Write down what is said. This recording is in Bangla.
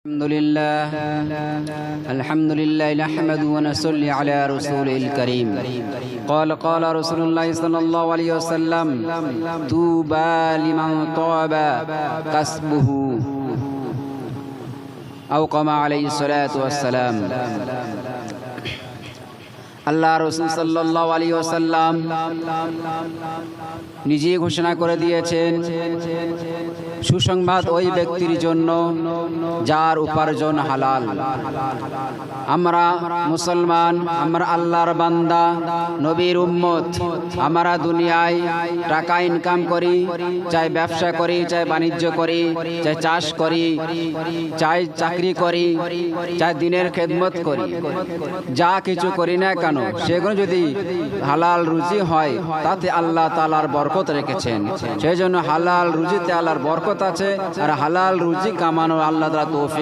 الحمد لله نحمده ونصلي على رسوله الكريم قال رسول الله صلى الله عليه وسلم طوبى لمن طاب كسبه أو كما عليه الصلاة والسلام আল্লাহ রাসূল সাল্লাল্লাহু আলাইহি ওয়াসাল্লাম নিজে ঘোষণা করে দিয়েছেন সুসংবাদ ওই ব্যক্তির জন্য যার উপার্জন হালাল। আমরা মুসলমান, আমরা আল্লাহর বান্দা, নবীর উম্মত। আমরা দুনিয়ায় টাকা ইনকাম করি, চাই ব্যবসা করি, চাই বাণিজ্য করি, চাই চাষ করি, চাই চাকরি করি, চাই দিনের খেদমত করি, যা কিছু করি না কেন সেগুলো যদি হালাল রুজি হয় তাতে আল্লাহ তাআলার বরকত রেখেছেন। সেই জন্য হালাল রুজিতে আল্লাহর বরকত আছে, আর হালাল রুজি কামানো আল্লাহ তাআলা তৌফিক